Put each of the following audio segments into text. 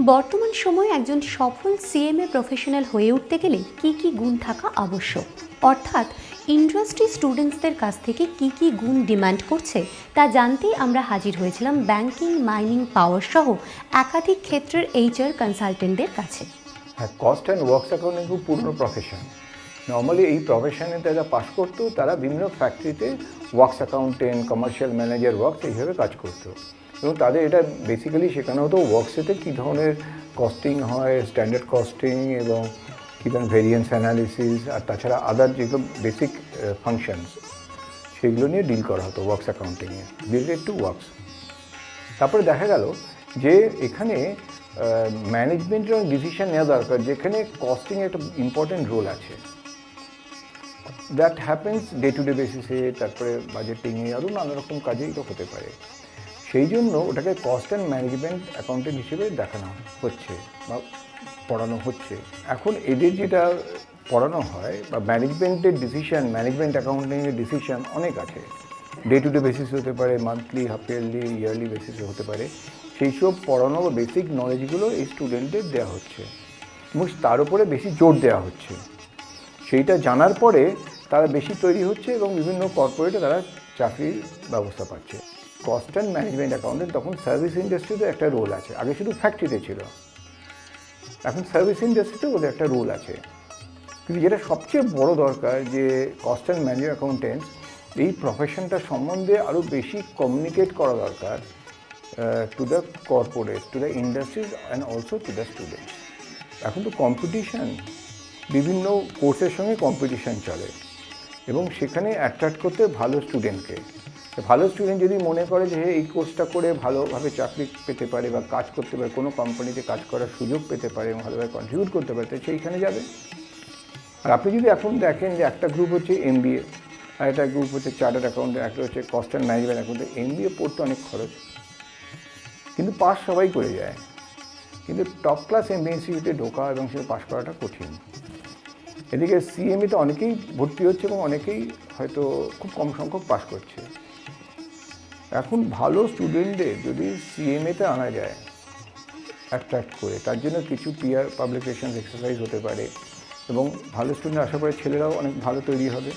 বর্তমান সময়ে একজন সফল সিএমএ প্রফেশনাল হয়ে উঠতে গেলে কি কি গুণ থাকা আবশ্যক, অর্থাৎ ইন্ডাস্ট্রি স্টুডেন্টসদের কাছ থেকে কি কি গুণ ডিমান্ড করছে তা জানতেই আমরা হাজির হয়েছিলাম ব্যাংকিং, মাইনিং, পাওয়ার সহ একাধিক ক্ষেত্রের এইচআর কনসালটেন্টদের কাছে। হ্যাঁ, কস্ট অ্যান্ড ওয়ার্কস অ্যাকাউন্টিং খুব পুরনো প্রফেশন। নর্মালি এই প্রফেশনে যারা পাস করতো তারা বিভিন্ন ফ্যাক্টরিতে works accountant, commercial manager, works এইভাবে কাজ করতো এবং তাদের এটা বেসিক্যালি শেখানো হতো ওয়ার্কসেতে কী ধরনের কস্টিং হয়, স্ট্যান্ডার্ড কস্টিং এবং কী ধরনের ভেরিয়েন্স অ্যানালিসিস আর তাছাড়া আদার যেগুলো বেসিক ফাংশনস সেগুলো নিয়ে ডিল করা হতো ওয়ার্কস অ্যাকাউন্টিংয়ে রিলেটেড টু ওয়ার্কস। তারপরে দেখা গেল যে এখানে ম্যানেজমেন্টের ডিসিশন নেওয়া দরকার, যেখানে কস্টিংয়ে একটা ইম্পর্টেন্ট রোল আছে। That happens day to day বেসিসে, তারপরে বাজেটিংয়ে আরও নানা রকম কাজেই তো হতে পারে। সেই জন্য ওটাকে কস্ট অ্যান্ড ম্যানেজমেন্ট অ্যাকাউন্টেন্ট হিসেবে দেখানো হচ্ছে বা পড়ানো হচ্ছে। এখন এদের যেটা পড়ানো হয় বা ম্যানেজমেন্টের ডিসিশন, ম্যানেজমেন্ট অ্যাকাউন্টিংয়ের ডিসিশন অনেক আছে। ডে টু ডে বেসিস হতে পারে, মান্থলি, হাফ ইয়ারলি, ইয়ারলি বেসিসে হতে পারে। সেই সব পড়ানো বা বেসিক নলেজগুলো এই স্টুডেন্টদের দেওয়া হচ্ছে এবং তার উপরে বেশি জোর দেওয়া হচ্ছে। সেইটা জানার পরে তারা বেশি তৈরি হচ্ছে এবং বিভিন্ন কর্পোরেটে তারা চাকরির ব্যবস্থা পাচ্ছে। কস্ট অ্যান্ড ম্যানেজমেন্ট অ্যাকাউন্টেন্ট তখন সার্ভিস ইন্ডাস্ট্রিতে একটা রোল আছে। আগে শুধু ফ্যাক্টরিতে ছিল, এখন সার্ভিস ইন্ডাস্ট্রিতেও ওদের একটা রোল আছে। কিন্তু যেটা সবচেয়ে বড় দরকার যে কস্ট অ্যান্ড ম্যানেজমেন্ট অ্যাকাউন্টেন্টস এই প্রফেশনটা সম্বন্ধে আরও বেশি কমিউনিকেট করা দরকার to the corporate, to the industries and also to the students. এখন তো কম্পিটিশান, বিভিন্ন কোর্সের সঙ্গে কম্পিটিশান চলে এবং সেখানে অ্যাট্রাক্ট করতে ভালো স্টুডেন্টকে। ভালো স্টুডেন্ট যদি মনে করে যে এই কোর্সটা করে ভালোভাবে চাকরি পেতে পারে বা কাজ করতে পারে, কোনো কোম্পানিতে কাজ করার সুযোগ পেতে পারে এবং ভালোভাবে কন্ট্রিবিউট করতে পারে, তাই সেইখানে যাবে। আর আপনি যদি এখন দেখেন যে একটা গ্রুপ হচ্ছে এমবিএ, আর একটা গ্রুপ হচ্ছে চার্টার্ড অ্যাকাউন্টেন্ট, একটা হচ্ছে cost and management accountant. MBA পড়তে অনেক খরচ, কিন্তু পাস সবাই করে যায়। কিন্তু টপ ক্লাস এমবিএ ইনস্টিটিউটে ঢোকা এবং সে পাস করাটা কঠিন। এদিকে সিএমএতে অনেকেই ভর্তি হচ্ছে এবং অনেকেই হয়তো খুব কম সংখ্যক পাস করছে। এখন ভালো স্টুডেন্টদের যদি সিএমএতে আনা যায় অ্যাট্রাক্ট করে, তার জন্য কিছু পিয়ার পাবলিকেশন এক্সারসাইজ হতে পারে এবং ভালো স্টুডেন্ট আসার পরে ছেলেরাও অনেক ভালো তৈরি হবে।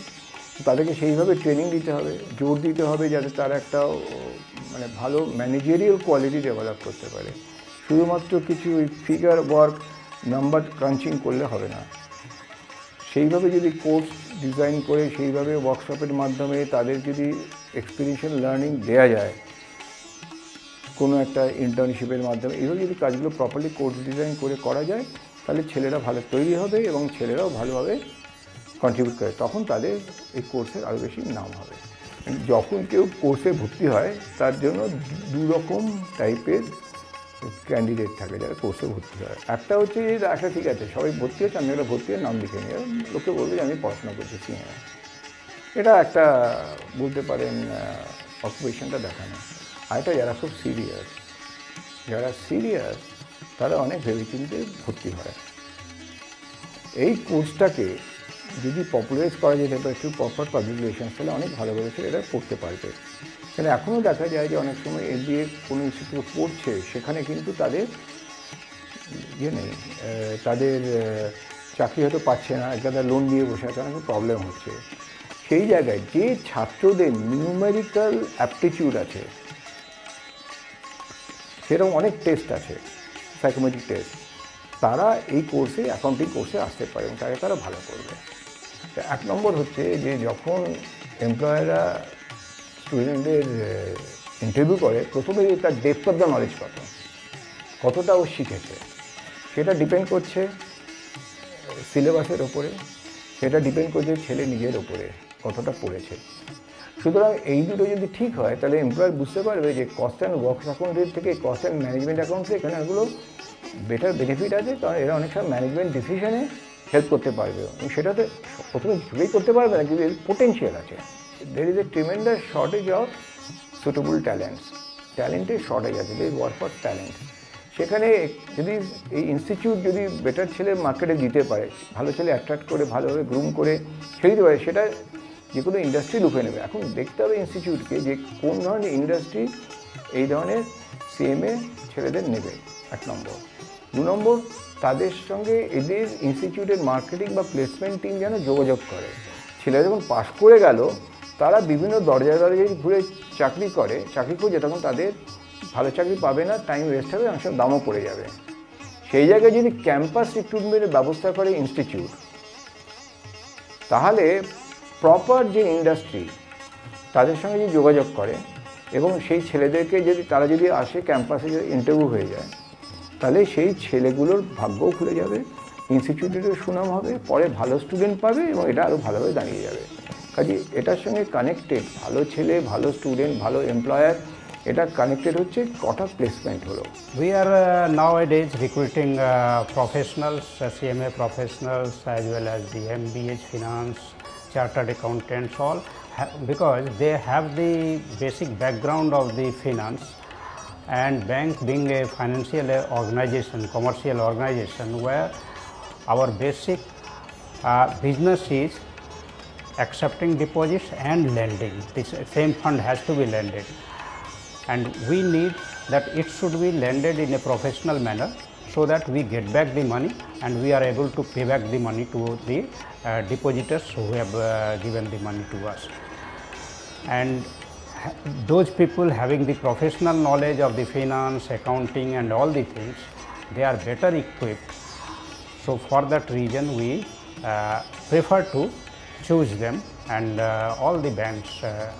তাদেরকে সেইভাবে ট্রেনিং দিতে হবে, জোর দিতে হবে যাতে তারা একটা মানে ভালো ম্যানেজেরিয়াল কোয়ালিটি ডেভেলপ করতে পারে। শুধুমাত্র কিছু ফিগার ওয়ার্ক, নাম্বার ক্রাঞ্চিং করলে হবে না। সেইভাবে যদি কোর্স ডিজাইন করে সেইভাবে ওয়ার্কশপের মাধ্যমে তাদের যদি এক্সপিরিয়েন্সিয়াল লার্নিং দেওয়া যায়, কোনো একটা ইন্টার্নশিপের মাধ্যমে, এইভাবে যদি কাজগুলো প্রপারলি কোর্স ডিজাইন করে করা যায়, তাহলে ছেলেরা ভালো তৈরি হবে এবং ছেলেরাও ভালোভাবে কন্ট্রিবিউট করে। তখন তাদের এই কোর্সের আরও বেশি নাম হবে। যখন কেউ কোর্সে ভর্তি হয় তার জন্য দু রকম টাইপের ক্যান্ডিডেট থাকে যারা কোর্সে ভর্তি হয়। একটা হচ্ছে যে একটা ঠিক আছে সবাই ভর্তি হচ্ছে, আমি একটা ভর্তি হয়ে নাম লিখে নিয়ে লোকে বলবে যে আমি পড়াশোনা করছি সিএমএ। এটা একটা বলতে পারেন অকুপেশনটা দেখানো। আর এটা যারা খুব সিরিয়াস, তারা অনেক ভেবেচিন্তে ভর্তি হয়। এই কোর্সটাকে যদি পপুলারাইজ করা যেতে পারে একটু প্রপার পাবলিক রিলেশনস, তাহলে অনেক ভালোভাবে এরা পড়তে পারবে। কারণ এখনও দেখা যায় যে অনেক সময় এমবিএ কোনো ইনস্টিটিউটে পড়ছে, সেখানে কিন্তু তাদের নেই, তাদের চাকরি হয়তো পাচ্ছে না, একটা লোন দিয়ে বসে আছে, অনেক প্রবলেম হচ্ছে। সেই জায়গায় যে ছাত্রদের নিউমেরিক্যাল অ্যাপটিটিউড আছে, সেরকম অনেক টেস্ট আছে, সাইকোমেট্রিক টেস্ট, তারা এই কোর্সে, অ্যাকাউন্টিং কোর্সে আসতে পারে এবং তারা ভালো করবে। এক নম্বর হচ্ছে যে যখন এমপ্লয়াররা স্টুডেন্টদের ইন্টারভিউ করে, প্রথমে তার ডেপথ অফ দ্য নলেজ কতটা ও শিখেছে, সেটা ডিপেন্ড করছে সিলেবাসের ওপরে, সেটা ডিপেন্ড করছে ছেলে নিজের ওপরে কতটা পড়েছে। সুতরাং এই দুটো যদি ঠিক হয়, তাহলে এমপ্লয়ার বুঝতে পারবে যে কস্ট অ্যান্ড ওয়ার্কস অ্যাকাউন্টের থেকে কস্ট অ্যান্ড ম্যানেজমেন্ট অ্যাকাউন্টসে এখানে এগুলো বেটার বেনিফিট আছে, কারণ এরা অনেক সময় ম্যানেজমেন্ট ডিসিশনে হেল্প করতে পারবে এবং সেটাতে প্রথমে ঝুঁকেই করতে পারবে না, কিন্তু এর পোটেন্সিয়াল আছে। There is a tremendous shortage of suitable ট্যালেন্টের শর্টেজ আছে, দের ওয়ার্ক ফর ট্যালেন্ট। সেখানে যদি এই ইনস্টিটিউট যদি বেটার ছেলে মার্কেটে দিতে পারে, ভালো ছেলে অ্যাট্রাক্ট করে ভালোভাবে গ্রুম করে ছেড়ে দিতে পারে, সেটা যে কোনো ইন্ডাস্ট্রি লুফে নেবে। এখন দেখতে হবে ইনস্টিটিউটকে যে কোন ধরনের ইন্ডাস্ট্রি এই ধরনের সিএমএ ছেলেদের নেবে, এক নম্বর। 2 নম্বর, তাদের সঙ্গে এদের ইনস্টিটিউটের মার্কেটিং বা প্লেসমেন্ট টিম যেন যোগাযোগ করে। ছেলেরা যখন পাশ করে গেল, তারা বিভিন্ন দরজায় দরজায় ঘুরে চাকরি খুঁজে, তখন তাদের ভালো চাকরি পাবে না, টাইম ওয়েস্ট হবে, অনেক সময় দামও পড়ে যাবে। সেই জায়গায় যদি ক্যাম্পাস রিক্রুটমেন্টের ব্যবস্থা করে ইনস্টিটিউট, তাহলে প্রপার যে ইন্ডাস্ট্রি তাদের সঙ্গে যদি যোগাযোগ করে এবং সেই ছেলেদেরকে তারা যদি আসে ক্যাম্পাসে যদি ইন্টারভিউ হয়ে যায়, তাহলে সেই ছেলেগুলোর ভাগ্যও খুলে যাবে, ইনস্টিটিউটেরও সুনাম হবে, পরে ভালো স্টুডেন্ট পাবে এবং এটা আরও ভালোভাবে দাঁড়িয়ে যাবে। কাজে এটার সঙ্গে কানেক্টেড ভালো ছেলে, ভালো স্টুডেন্ট, ভালো এমপ্লয়ার, এটা কানেক্টেড হচ্ছে কটা প্লেসমেন্ট হলো। We are nowadays recruiting professionals, CMA professionals, as well as the MBA finance, chartered accountants, all because they have the basic background of the finance, and bank being a financial organization, commercial organization, where our basic business is accepting deposits and lending. This same fund has to be lended, and we need that it should be lended in a professional manner so that we get back the money and we are able to pay back the money to the depositors who have given the money to us. And those people having the professional knowledge of the finance, accounting and all the things, they are better equipped. So for that reason we prefer to choose them, and all the banks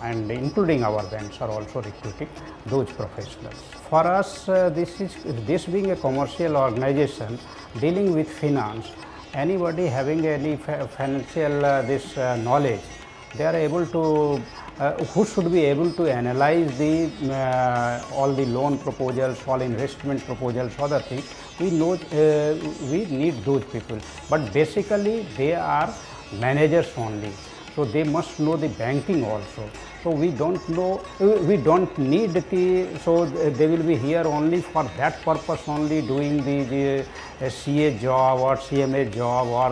and including our banks are also recruiting those professionals. For us, this being a commercial organization dealing with finance, anybody having any financial knowledge, they are able to who should be able to analyze the all the loan proposals, all investment proposals, other things. We need those people, but basically they are managers only, so they must know the banking also. So we don't need so they will be here only for that purpose only, doing the CA job or CMA job or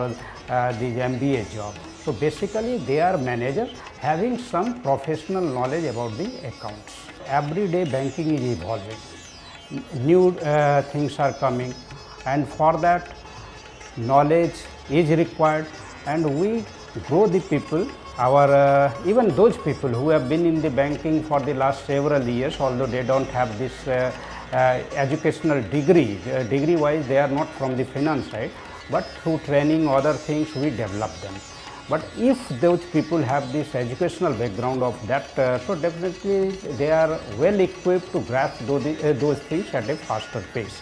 the MBA job. So basically they are managers having some professional knowledge about the accounts. Every day banking is evolving, new things are coming, and for that knowledge is required, and we grow the people. Our even those people who have been in the banking for the last several years, although they don't have this educational degree wise they are not from the finance side, but through training, other things, we develop them. But if those people have this educational background of that, so definitely they are well equipped to grasp those things at a faster pace.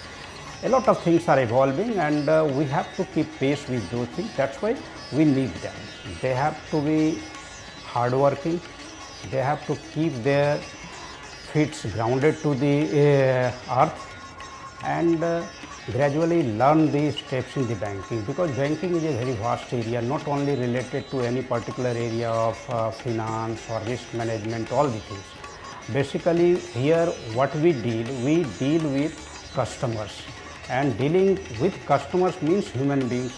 A lot of things are evolving, and we have to keep pace with those things. That's why we need them. They have to be hardworking, they have to keep their feet grounded to the earth, and gradually learn these steps in the banking, because banking is a very vast area, not only related to any particular area of finance or risk management, all the things. Basically here what we deal with customers, and dealing with customers means human beings.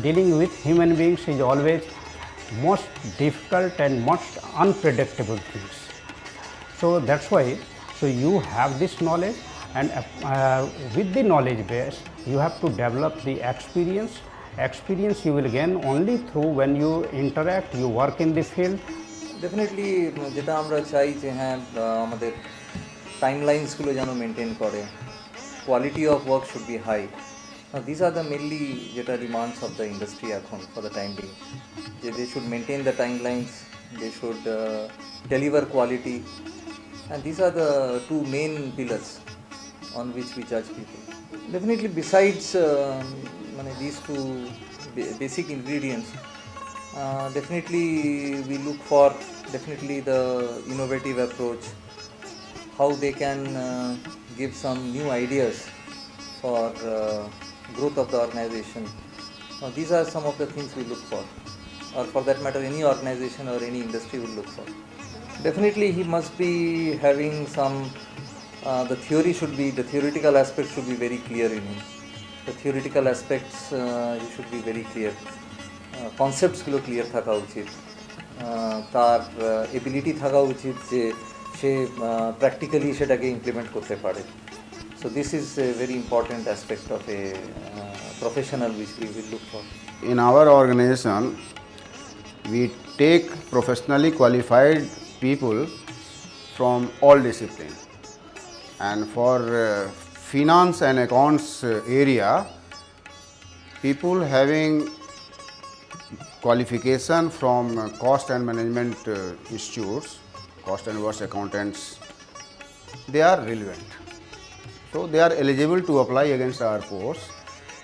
Dealing with human beings is always most difficult and most unpredictable things. So that's why, so you have this knowledge, and with the knowledge base you have to develop the experience. You will gain only through when you interact, you work in the field. Definitely যেটা আমরা চাই যে হ্যাঁ আমাদের টাইমলাইন্সগুলো যেন maintain করে, quality of work should be high. This are the mainly যেটা demands of the industry এখন ফর দ্য টাইম বিং, যে they should maintain the timelines, they should deliver quality, and this are the two main pillars on which we judge people. Definitely besides these two basic ingredients, definitely we look for definitely the innovative approach, how they can give some new ideas for growth of the organization. These are some of the things we look for, or for that matter any organization or any industry will look for. Definitely he must be having some the theoretical aspects should be very clear in him. The theoretical aspects you should be very clear. কনসেপ্টসগুলো clear থাকা উচিত, তার ability থাকা উচিত যে সে practically সেটাকে implement করতে পারে। So this is a very important aspect of a professional which we will look for. In our organization, we take professionally qualified people from all disciplines. And for finance and accounts area, people having qualification from cost and management institutes, cost and works accountants, they are relevant. So they are eligible to apply against our posts,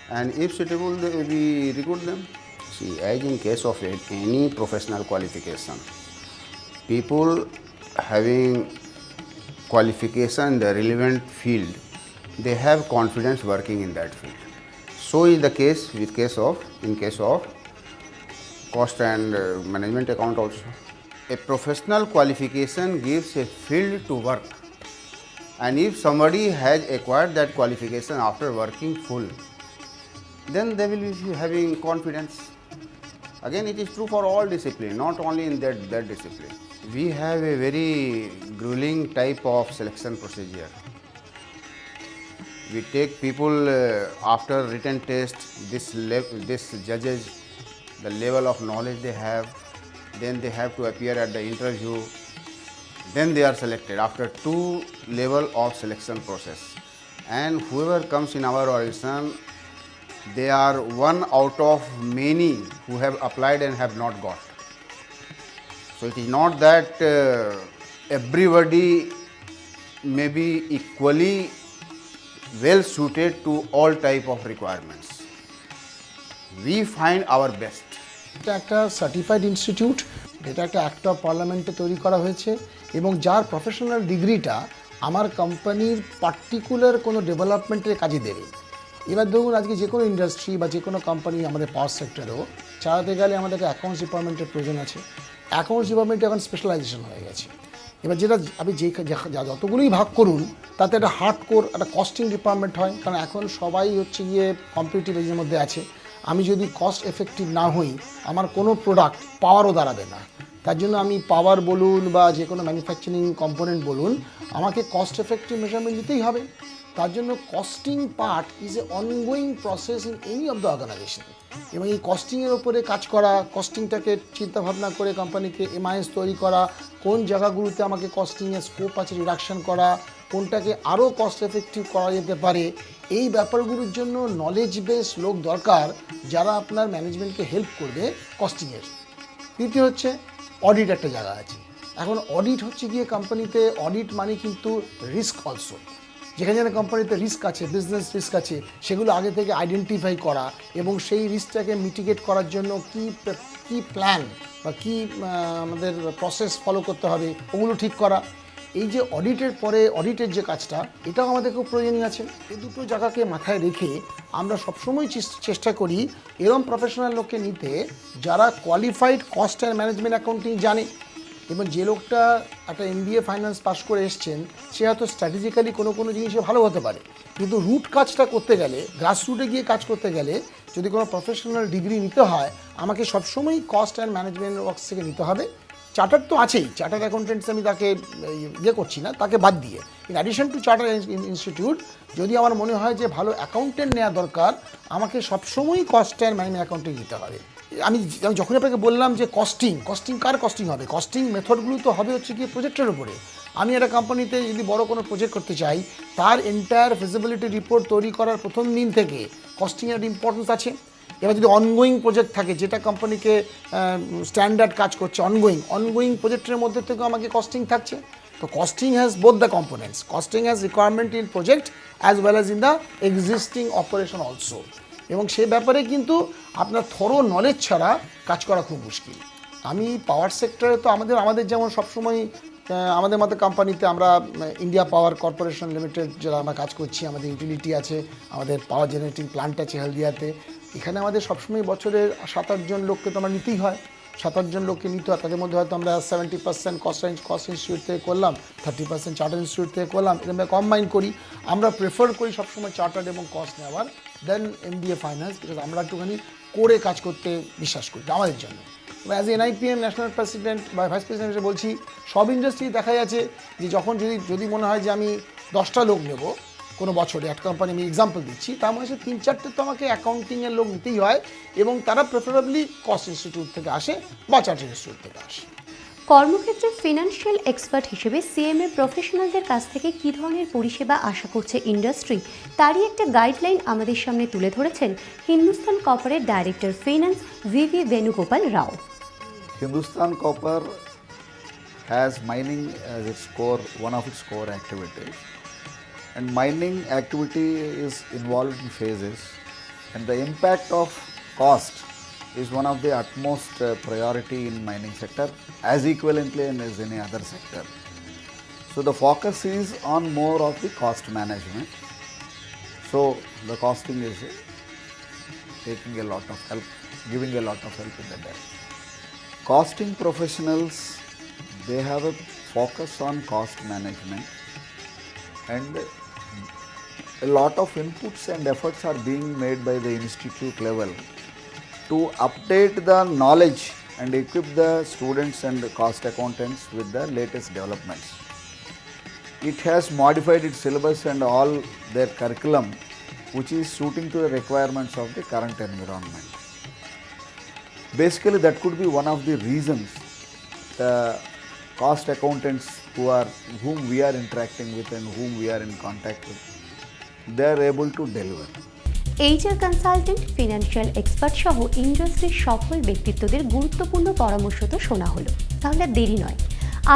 and if suitable, we recruit them. See, as in case of any professional qualification, people having qualification in the relevant field, they have confidence working in that field. So is the case in case of cost and management account also. A professional qualification gives a field to work, and if somebody has acquired that qualification after working full, then they will be having confidence. Again, it is true for all discipline, not only in that discipline. We have a very grueling type of selection procedure. We take people after written test, this judges the level of knowledge they have, then they have to appear at the interview, then they are selected after 2 level of selection process. And whoever comes in our organization, they are one out of many who have applied and have not got. So it is not that everybody may be equally well suited to all type of requirements. We find our best. এটা একটা certified institute, এটা একটা act of পার্লামেন্টে তৈরি করা হয়েছে এবং যার প্রফেশনাল ডিগ্রিটা আমার কোম্পানির পার্টিকুলার কোনো ডেভেলপমেন্টের কাজে দেবে। এবার ধরুন আজকে যে কোনো ইন্ডাস্ট্রি বা যে কোনো কোম্পানি, আমাদের পাওয়ার সেক্টরেও চালাতে গেলে আমাদেরকে অ্যাকাউন্টস ডিপার্টমেন্টের প্রয়োজন আছে। অ্যাকাউন্টস ডিপার্টমেন্টে এখন স্পেশালাইজেশন হয়ে গেছে। এবার যেটা আপনি যতগুলোই ভাগ করুন তাতে একটা হার্ডকোর একটা কস্টিং ডিপার্টমেন্ট হয়, কারণ এখন সবাই হচ্ছে গিয়ে কম্পিটিটিভ এজের মধ্যে আছে। আমি যদি কস্ট এফেক্টিভ না হই, আমার কোনো প্রোডাক্ট পাওয়ারও দাঁড়াবে না। তার জন্য আমি পাওয়ার বলুন বা যে কোনো ম্যানুফ্যাকচারিং কম্পোনেন্ট বলুন, আমাকে কস্ট এফেক্টিভ মেজারমেন্ট নিতেই হবে। তার জন্য costing part is a ongoing process in any of the organisation. এবং এই কস্টিংয়ের ওপরে কাজ করা, কস্টিংটাকে চিন্তাভাবনা করে কোম্পানিকে এমআইএস তৈরি করা, কোন জায়গাগুলোতে আমাকে কস্টিংয়ের স্কোপ আছে রিডাকশন করা, কোনটাকে আরও কস্ট এফেক্টিভ করা যেতে পারে, এই ব্যাপারগুলোর জন্য নলেজ বেস লোক দরকার যারা আপনার ম্যানেজমেন্টকে হেল্প করবে কস্টিংয়ের। দ্বিতীয় হচ্ছে অডিট একটা জায়গা আছে। এখন অডিট হচ্ছে গিয়ে কোম্পানিতে অডিট মানে কিন্তু রিস্ক অলসো। যেখানে যেখানে কোম্পানিতে রিস্ক আছে, বিজনেস রিস্ক আছে, সেগুলো আগে থেকে আইডেন্টিফাই করা এবং সেই রিস্কটাকে মিটিগেট করার জন্য কি প্ল্যান বা কি আমাদের প্রসেস ফলো করতে হবে ওগুলো ঠিক করা। এই যে অডিটের পরে অডিটের যে কাজটা, এটাও আমাদের খুব প্রয়োজনীয় আছে। এই দুটো জায়গাকে মাথায় রেখে আমরা সবসময় চেষ্টা করি এরম প্রফেশনাল লোককে নিতে যারা qualified cost and management accounting জানে। এবং যে লোকটা একটা MBA ফাইন্যান্স পাস করে এসছেন, সে হয়তো স্ট্র্যাটেজিক্যালি কোনো জিনিসে ভালো হতে পারে, কিন্তু রুট কাজটা করতে গেলে, গ্রাস রুটে গিয়ে কাজ করতে গেলে যদি কোনো প্রফেশনাল ডিগ্রি নিতে হয়, আমাকে সবসময় কস্ট অ্যান্ড ম্যানেজমেন্ট ওয়ার্কস থেকে নিতে হবে। চার্টার তো আছেই, চার্টার অ্যাকাউন্টেন্টস আমি তাকে করছি না, তাকে বাদ দিয়ে in addition to charter institute যদি আমার মনে হয় যে ভালো অ্যাকাউন্টেন্ট নেওয়া দরকার, আমাকে সবসময়ই কস্ট অ্যান্ড ম্যানেজমেন্ট অ্যাকাউন্টিং নিতে হবে। আমি যখন আপনাকে বললাম যে কস্টিং কার কস্টিং হবে, কস্টিং মেথডগুলো তো হবে হচ্ছে কি প্রজেক্টের উপরে। আমি একটা কোম্পানিতে যদি বড় কোনো প্রজেক্ট করতে চাই, তার এন্টায়ার ফিজিবিলিটি রিপোর্ট তৈরি করার প্রথম দিন থেকে কস্টিংয়ের ইম্পর্টেন্স আছে। এবার যদি অনগোয়িং প্রজেক্ট থাকে, যেটা কোম্পানিকে স্ট্যান্ডার্ড কাজ করছে, অনগোয়িং প্রজেক্টের মধ্যে থেকে আমাকে কস্টিং থাকছে। তো costing has both the components, costing has requirement in project as well as in the existing operation also. এবং সে ব্যাপারে কিন্তু আপনার থরো নলেজ ছাড়া কাজ করা খুব মুশকিল। আমি পাওয়ার সেক্টরে তো আমাদের যেমন সবসময় আমাদের মতো কোম্পানিতে আমরা ইন্ডিয়া পাওয়ার কর্পোরেশন লিমিটেড যারা আমরা কাজ করছি, আমাদের ইউটিলিটি আছে, আমাদের পাওয়ার জেনারেটিং প্ল্যান্ট আছে হলদিয়াতে। এখানে আমাদের সবসময় বছরের 7-8 জন লোককে তো আমরা নিতেই হয়, 7-8 জন লোককে নিতে হয়। তাদের মধ্যে হয়তো আমরা 70% কস্ট ইনস্টিটিউট থেকে করলাম, 30% চার্টার ইনস্টিটিউট থেকে করলাম, এরকম কম্বাইন করি। আমরা প্রেফার করি সবসময় চার্টার্ড এবং কস্ট নেওয়ার দেন MBA ফাইন্যান্স, বিকজ আমরা একটুখানি করে কাজ করতে বিশ্বাস করি আমাদের জন্য। As a NIPM national president বা ভাইস প্রেসিডেন্ট হিসেবে বলছি, সব ইন্ডাস্ট্রি দেখা যাচ্ছে যে যখন যদি মনে হয় যে আমি 10টা লোক নেব, কোনো বছরে একটা কোম্পানি আমি এক্সাম্পল দিচ্ছি, তার মাসে 3-4টে তো আমাকে অ্যাকাউন্টিংয়ের লোক নিতেই হয়, এবং তারা প্রেফারেবলি কস্ট ইনস্টিটিউট থেকে আসে বা চার্টার্ড ইনস্টিটিউট থেকে আসে। কর্মক্ষেত্রে ফিনান্সিয়াল এক্সপার্ট হিসেবে সিএমএ প্রফেশনালদের কাছ থেকে কী ধরনের পরিষেবা আশা করছে ইন্ডাস্ট্রি, তারই একটা গাইডলাইন আমাদের সামনে তুলে ধরেছেন হিন্দুস্তান কপারের director finance VV Venugopal Rao. Hindustan Copper has mining as its core, one of its core activities. And mining activity is involved in phases, and the impact of cost is one of the utmost priority in mining sector as equivalently as any other sector. So the focus is on more of the cost management. So the costing is taking a lot of help, giving a lot of help in the day. Costing professionals, they have a focus on cost management, and a lot of inputs and efforts are being made by the institute level to update the knowledge and equip the students and the cost accountants with the latest developments. It has modified its syllabus and all their curriculum, which is suiting to the requirements of the current environment. Basically, that could be one of the reasons the cost accountants whom we are interacting with and whom we are in contact with, they are able to deliver. HR consultant, financial expert সহ ইন্ডাস্ট্রির সফল ব্যক্তিত্বদের গুরুত্বপূর্ণ পরামর্শ তো শোনা হলো, তাহলে আর দেরি নয়,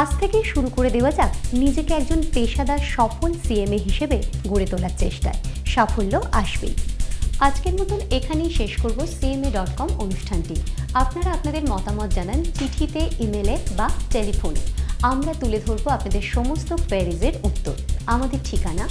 আজ থেকেই শুরু করে দেওয়া যাক নিজেকে একজন পেশাদার সফল সিএমএ হিসেবে গড়ে তোলার চেষ্টায়। সাফল্য আসবেই। আজকের মতন এখানেই শেষ করব cma.com অনুষ্ঠানটি। আপনারা আপনাদের মতামত জানান চিঠিতে, ইমেলে বা টেলিফোনে। আমরা তুলে ধরবো আপনাদের সমস্ত কোয়েরিজের উত্তর। আমাদের ঠিকানা